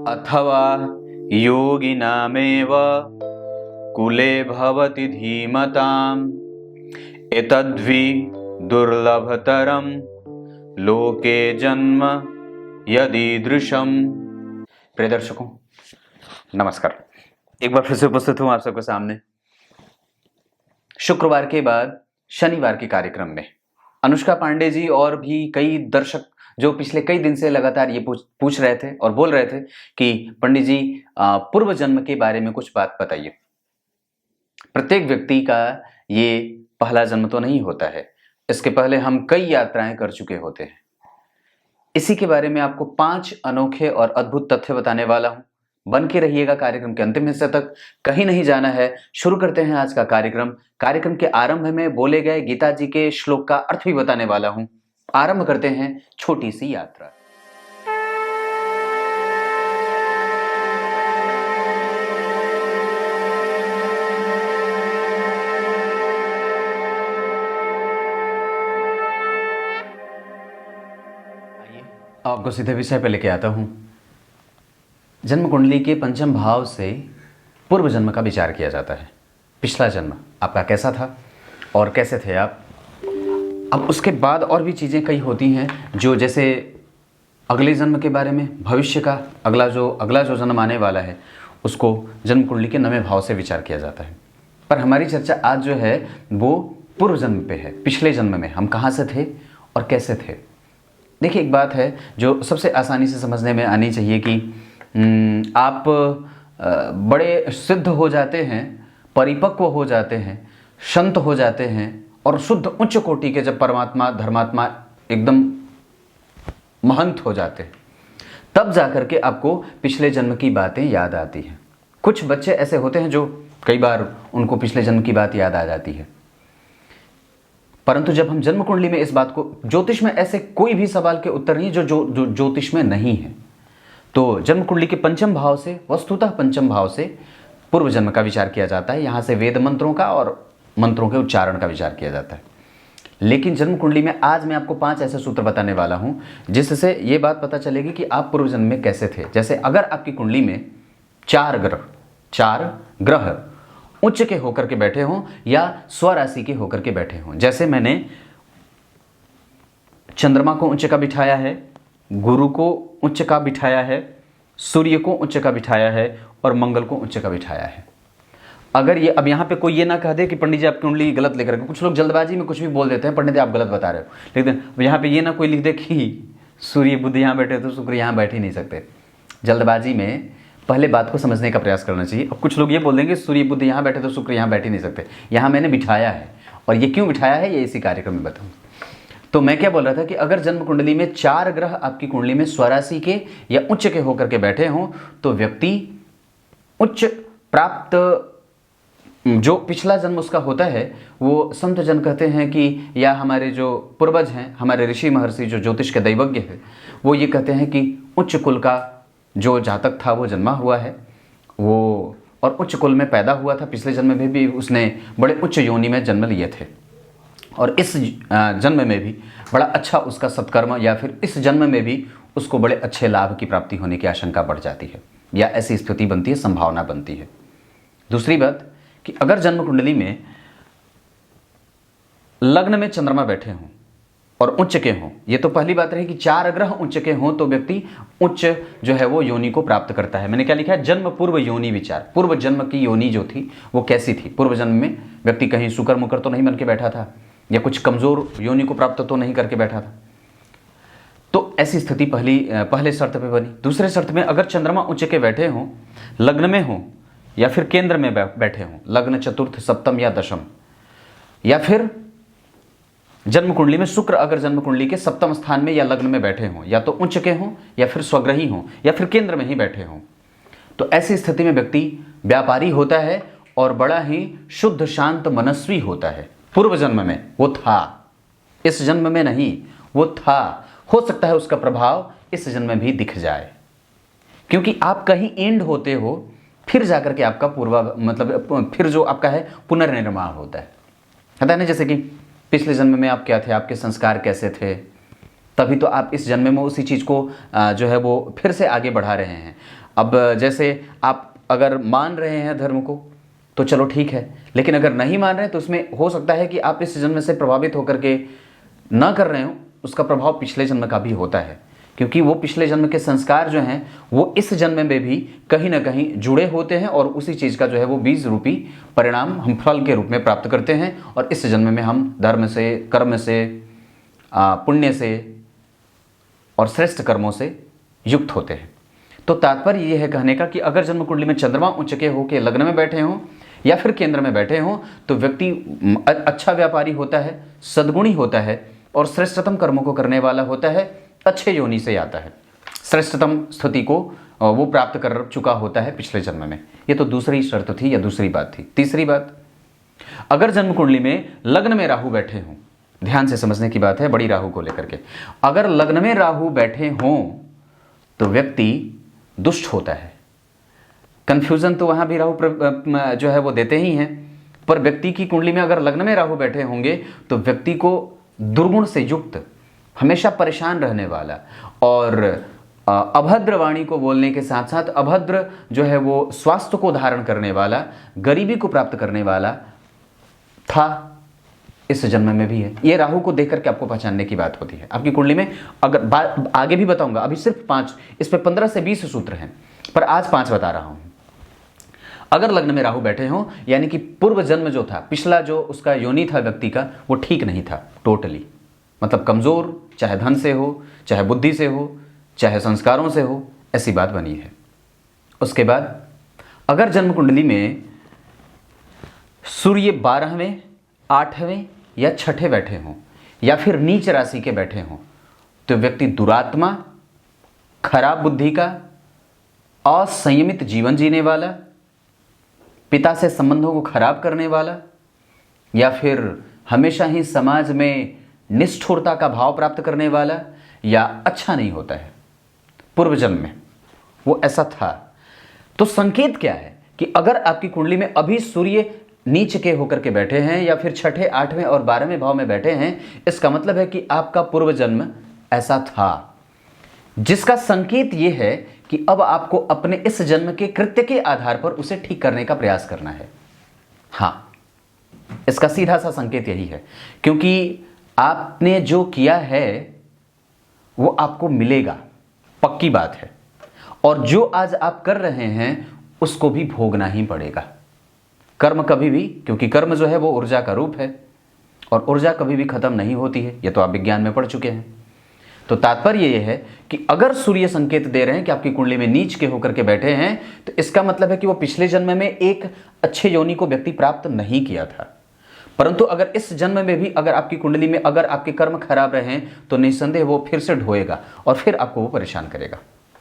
अथवा योगिनामेव कुले भवति धीमताम् एतद्वि दुर्लभतरं लोके जन्म यदीदृशम्। प्रिय दर्शकों नमस्कार, एक बार फिर से उपस्थित हूं आप सबके सामने शुक्रवार के बाद शनिवार के कार्यक्रम में। अनुष्का पांडे जी और भी कई दर्शक जो पिछले कई दिन से लगातार ये पूछ रहे थे और बोल रहे थे कि पंडित जी पूर्व जन्म के बारे में कुछ बात बताइए। प्रत्येक व्यक्ति का ये पहला जन्म तो नहीं होता है, इसके पहले हम कई यात्राएं कर चुके होते हैं। इसी के बारे में आपको 5 अनोखे और अद्भुत तथ्य बताने वाला हूं। बन के रहिएगा कार्यक्रम के अंतिम हिस्से तक, कहीं नहीं जाना है। शुरू करते हैं आज का कार्यक्रम। कार्यक्रम के आरंभ में बोले गए गीता जी के श्लोक का अर्थ भी बताने वाला हूं। आरंभ करते हैं छोटी सी यात्रा। आपको सीधे विषय पे लेके आता हूं। जन्म कुंडली के पंचम भाव से पूर्व जन्म का विचार किया जाता है। पिछला जन्म आपका कैसा था और कैसे थे आप। अब उसके बाद और भी चीज़ें कई होती हैं जो, जैसे अगले जन्म के बारे में, भविष्य का अगला जो जन्म आने वाला है उसको जन्म कुंडली के 9वें भाव से विचार किया जाता है। पर हमारी चर्चा आज जो है वो पूर्व जन्म पे है। पिछले जन्म में हम कहाँ से थे और कैसे थे। देखिए, एक बात है जो सबसे आसानी से समझने में आनी चाहिए कि आप बड़े सिद्ध हो जाते हैं, परिपक्व हो जाते हैं, संत हो जाते हैं और शुद्ध उच्च कोटि के जब परमात्मा धर्मात्मा एकदम महंत हो जाते हैं, तब जाकर के आपको पिछले जन्म की बातें याद आती हैं। कुछ बच्चे ऐसे होते हैं जो कई बार उनको पिछले जन्म की बात याद आ जाती है, परंतु जब हम जन्म कुंडली में इस बात को, ज्योतिष में ऐसे कोई भी सवाल के उत्तर नहीं जो ज्योतिष में नहीं है। तो जन्म कुंडली के पंचम भाव से, वस्तुतः पंचम भाव से पूर्व जन्म का विचार किया जाता है। यहाँ से वेद मंत्रों का और मंत्रों के उच्चारण का विचार किया जाता है। लेकिन जन्म कुंडली में आज मैं आपको 5 ऐसे सूत्र बताने वाला हूँ जिससे ये बात पता चलेगी कि आप पूर्व जन्म में कैसे थे। जैसे अगर आपकी कुंडली में 4 ग्रह उच्च के होकर के बैठे हों या स्वराशि के होकर के बैठे हों। जैसे मैंने चंद्रमा को उच्च का बिठाया है, गुरु को उच्च का बिठाया है, सूर्य को उच्च का बिठाया है और मंगल को उच्च का बिठाया है। अगर ये, अब यहाँ पे कोई ये ना कह दे कि पंडित जी आप कुंडली गलत लिख रहे हो। कुछ लोग जल्दबाजी में कुछ भी बोल देते हैं, पंडित जी आप गलत बता रहे हो। लेकिन यहाँ पे ये ना कोई लिख दे कि सूर्य बुध यहाँ बैठे तो शुक्र यहाँ बैठ ही नहीं सकते। जल्दबाजी में पहले बात को समझने का प्रयास करना चाहिए। अब कुछ लोग ये बोल देंगे सूर्य बुध यहाँ बैठे तो शुक्र यहाँ बैठ ही नहीं सकते। यहाँ मैंने बिठाया है और ये क्यों बिठाया है ये इसी कार्यक्रम में बताऊँ। तो मैं क्या बोल रहा था कि अगर जन्म कुंडली में 4 ग्रह आपकी कुंडली में स्वराशि के या उच्च के होकर के बैठे हों तो व्यक्ति उच्च प्राप्त, जो पिछला जन्म उसका होता है वो संत जन कहते हैं कि, या हमारे जो पूर्वज हैं, हमारे ऋषि महर्षि जो ज्योतिष के दैवज्ञ है, वो ये कहते हैं कि उच्च कुल का जो जातक था वो जन्मा हुआ है, वो और उच्च कुल में पैदा हुआ था। पिछले जन्म में भी उसने बड़े उच्च योनि में जन्म लिए थे और इस जन्म में भी बड़ा अच्छा उसका सत्कर्म, या फिर इस जन्म में भी उसको बड़े अच्छे लाभ की प्राप्ति होने की आशंका बढ़ जाती है या ऐसी स्थिति बनती है, संभावना बनती है। दूसरी बात कि अगर जन्म कुंडली में लग्न में चंद्रमा बैठे हों और उच्च के हों, ये तो पहली बात रही कि 4 ग्रह उच्च के हों तो व्यक्ति उच्च जो है वो योनि को प्राप्त करता है। मैंने क्या लिखा है, जन्म पूर्व योनि विचार। पूर्व जन्म की योनि जो थी वो कैसी थी। पूर्व जन्म में व्यक्ति कहीं शुकर मुकर तो नहीं बन के बैठा था या कुछ कमजोर योनि को प्राप्त तो नहीं करके बैठा था। तो ऐसी स्थिति पहले शर्त पे बनी। दूसरे शर्त में अगर चंद्रमा उच्च के बैठे हों, लग्न में हों या फिर केंद्र में बैठे हों, लग्न चतुर्थ सप्तम या दशम, या फिर जन्म कुंडली में शुक्र अगर जन्म कुंडली के सप्तम स्थान में या लग्न में बैठे हों, या तो उच्च के हों या फिर स्वग्रही हों या फिर केंद्र में ही बैठे हों, तो ऐसी स्थिति में व्यक्ति व्यापारी होता है और बड़ा ही शुद्ध शांत मनस्वी होता है। पूर्व जन्म में वो था, इस जन्म में नहीं, वो था। हो सकता है उसका प्रभाव इस जन्म में भी दिख जाए, क्योंकि आप कहीं एंड होते हो, फिर जाकर के आपका फिर जो आपका है पुनर्निर्माण होता है। पता है ना, जैसे कि पिछले जन्म में आप क्या थे, आपके संस्कार कैसे थे, तभी तो आप इस जन्म में उसी चीज़ को जो है वो फिर से आगे बढ़ा रहे हैं। अब जैसे आप अगर मान रहे हैं धर्म को तो चलो ठीक है, लेकिन अगर नहीं मान रहे हैं तो उसमें हो सकता है कि आप इस जन्म से प्रभावित होकर के ना कर रहे हो, उसका प्रभाव पिछले जन्म का भी होता है, क्योंकि वो पिछले जन्म के संस्कार जो हैं वो इस जन्म में भी कहीं ना कहीं जुड़े होते हैं और उसी चीज़ का जो है वो बीज रूपी परिणाम हम फल के रूप में प्राप्त करते हैं और इस जन्म में हम धर्म से, कर्म से, पुण्य से और श्रेष्ठ कर्मों से युक्त होते हैं। तो तात्पर्य ये है कहने का कि अगर जन्म कुंडली में चंद्रमा उच्च के हो के लग्न में बैठे हों या फिर केंद्र में बैठे हों तो व्यक्ति अच्छा व्यापारी होता है, सद्गुणी होता है और श्रेष्ठतम कर्मों को करने वाला होता है, अच्छे योनि से आता है, श्रेष्ठतम स्थिति को वो प्राप्त कर चुका होता है पिछले जन्म में। ये तो दूसरी शर्त थी या दूसरी बात थी। तीसरी बात, अगर जन्म कुंडली में लग्न में राहु बैठे हों, ध्यान से समझने की बात है बड़ी राहु को लेकर के, अगर लग्न में राहु बैठे हों तो व्यक्ति दुष्ट होता है। कंफ्यूजन तो वहां भी राहु जो है वो देते ही हैं, पर व्यक्ति की कुंडली में अगर लग्न में राहु बैठे होंगे तो व्यक्ति को दुर्गुण से युक्त, हमेशा परेशान रहने वाला और अभद्र वाणी को बोलने के साथ साथ अभद्र जो है वो स्वास्थ्य को धारण करने वाला, गरीबी को प्राप्त करने वाला था, इस जन्म में भी है। ये राहु को देख करके आपको पहचानने की बात होती है। आपकी कुंडली में अगर आगे भी बताऊंगा, अभी सिर्फ 5, इस पे 15 से 20 सूत्र हैं, पर आज 5 बता रहा हूं। अगर लग्न में राहु बैठे हों यानी कि पूर्व जन्म जो था, पिछला जो उसका योनि था व्यक्ति का, वो ठीक नहीं था टोटली, मतलब कमजोर, चाहे धन से हो, चाहे बुद्धि से हो, चाहे संस्कारों से हो, ऐसी बात बनी है। उसके बाद अगर जन्म कुंडली में सूर्य 12वें, 8वें या 6ठे बैठे हों या फिर नीच राशि के बैठे हों तो व्यक्ति दुरात्मा, खराब बुद्धि का, असंयमित जीवन जीने वाला, पिता से संबंधों को खराब करने वाला या फिर हमेशा ही समाज में निष्ठुरता का भाव प्राप्त करने वाला या अच्छा नहीं होता है। पूर्व जन्म में वो ऐसा था। तो संकेत क्या है कि अगर आपकी कुंडली में अभी सूर्य नीच के होकर के बैठे हैं या फिर 6ठे, 8वें और 12वें भाव में बैठे हैं, इसका मतलब है कि आपका पूर्व जन्म ऐसा था, जिसका संकेत यह है कि अब आपको अपने इस जन्म के कृत्य के आधार पर उसे ठीक करने का प्रयास करना है। हां, इसका सीधा सा संकेत यही है, क्योंकि आपने जो किया है वो आपको मिलेगा, पक्की बात है, और जो आज आप कर रहे हैं उसको भी भोगना ही पड़ेगा। कर्म कभी भी, क्योंकि कर्म जो है वो ऊर्जा का रूप है और ऊर्जा कभी भी खत्म नहीं होती है, ये तो आप विज्ञान में पढ़ चुके हैं। तो तात्पर्य ये है कि अगर सूर्य संकेत दे रहे हैं कि आपकी कुंडली में नीच के होकर के बैठे हैं तो इसका मतलब है कि वो पिछले जन्म में एक अच्छे योनि को व्यक्ति प्राप्त नहीं किया था, परंतु अगर इस जन्म में भी अगर आपकी कुंडली में अगर आपके कर्म खराब रहे तो निस्संदेह वो फिर से ढोएगा और फिर आपको वो परेशान करेगा।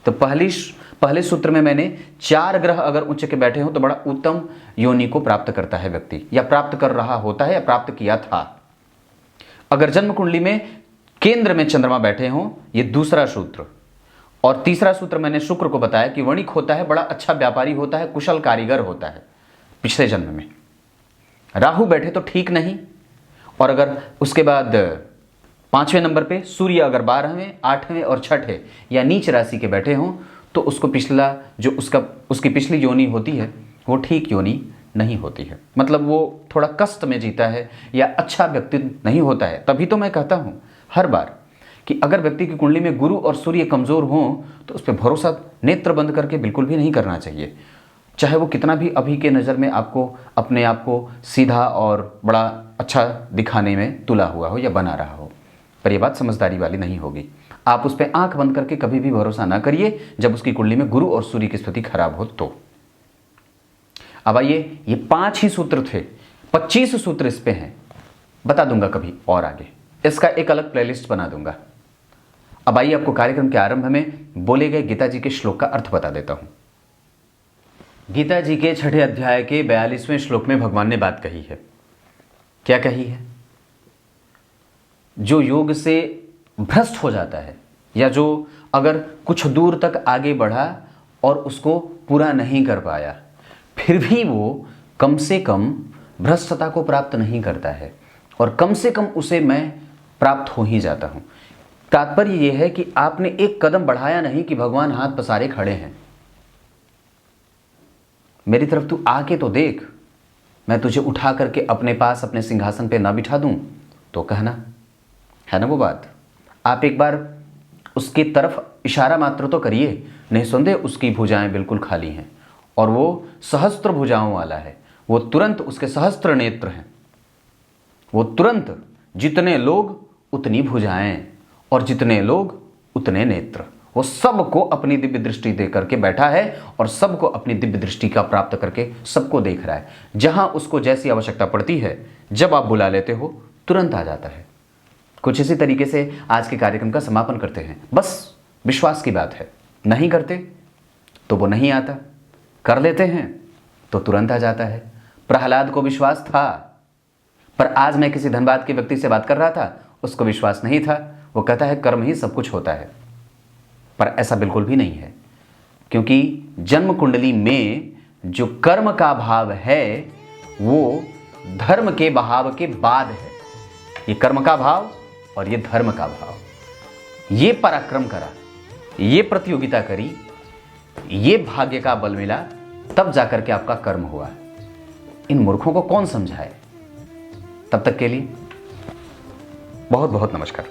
तो पहले सूत्र में मैंने 4 ग्रह अगर उच्च के बैठे हो तो बड़ा उत्तम योनि को प्राप्त करता है व्यक्ति, या प्राप्त कर रहा होता है या प्राप्त किया था। अगर जन्म कुंडली में केंद्र में चंद्रमा बैठे हों, ये दूसरा सूत्र, और तीसरा सूत्र मैंने शुक्र को बताया कि वणिक होता है, बड़ा अच्छा व्यापारी होता है, कुशल कारीगर होता है पिछले जन्म में। राहु बैठे तो ठीक नहीं, और अगर उसके बाद 5वें नंबर पे सूर्य अगर 12वें, 8वें और 6ठे या नीच राशि के बैठे हों तो उसको पिछला जो उसकी पिछली योनि होती है वो ठीक योनि नहीं होती है, मतलब वो थोड़ा कष्ट में जीता है या अच्छा व्यक्तित्व नहीं होता है। तभी तो मैं कहता हूँ हर बार कि अगर व्यक्ति की कुंडली में गुरु और सूर्य कमजोर हों तो उस पर भरोसा नेत्र बंद करके बिल्कुल भी नहीं करना चाहिए, चाहे वो कितना भी अभी के नज़र में आपको अपने आप को सीधा और बड़ा अच्छा दिखाने में तुला हुआ हो या बना रहा हो, पर यह बात समझदारी वाली नहीं होगी। आप उस पर आंख बंद करके कभी भी भरोसा ना करिए जब उसकी कुंडली में गुरु और सूर्य की स्थिति खराब हो तो। अब आइए, ये 5 ही सूत्र थे, 25 सूत्र इस पे हैं, बता दूंगा कभी और आगे, इसका एक अलग प्लेलिस्ट बना दूंगा। अब आइए आपको कार्यक्रम के आरंभ में बोले गए गीता जी के श्लोक का अर्थ बता देता हूं। गीता जी के 6ठे अध्याय के 42वें श्लोक में भगवान ने बात कही है। क्या कही है? जो योग से भ्रष्ट हो जाता है या जो अगर कुछ दूर तक आगे बढ़ा और उसको पूरा नहीं कर पाया, फिर भी वो कम से कम भ्रष्टता को प्राप्त नहीं करता है और कम से कम उसे मैं प्राप्त हो ही जाता हूं। तात्पर्य यह है कि आपने एक कदम बढ़ाया नहीं कि भगवान हाथ पसारे खड़े हैं। मेरी तरफ तू आके तो देख, मैं तुझे उठा करके अपने पास अपने सिंहासन पे ना बिठा दूं तो कहना, है ना वो बात। आप एक बार उसकी तरफ इशारा मात्र तो करिए, निस्संदेह उसकी भुजाएं बिल्कुल खाली हैं और वो सहस्त्र भुजाओं वाला है। वो तुरंत, उसके सहस्त्र नेत्र हैं, वो तुरंत जितने लोग उतनी भुजाएं और जितने लोग उतने नेत्र, वो सबको अपनी दिव्य दृष्टि दे करके बैठा है और सबको अपनी दिव्य दृष्टि का प्राप्त करके सबको देख रहा है। जहां उसको जैसी आवश्यकता पड़ती है, जब आप बुला लेते हो तुरंत आ जाता है। कुछ इसी तरीके से आज के कार्यक्रम का समापन करते हैं। बस विश्वास की बात है, नहीं करते तो वो नहीं आता, कर लेते हैं तो तुरंत आ जाता है। प्रहलाद को विश्वास था, पर आज मैं किसी धनबाद के व्यक्ति से बात कर रहा था, उसको विश्वास नहीं था। वो कहता है कर्म ही सब कुछ होता है, पर ऐसा बिल्कुल भी नहीं है, क्योंकि जन्म कुंडली में जो कर्म का भाव है वो धर्म के भाव के बाद है। ये कर्म का भाव और ये धर्म का भाव, ये पराक्रम करा, ये प्रतियोगिता करी, ये भाग्य का बल मिला, तब जाकर के आपका कर्म हुआ। इन मूर्खों को कौन समझाए। तब तक के लिए बहुत बहुत नमस्कार।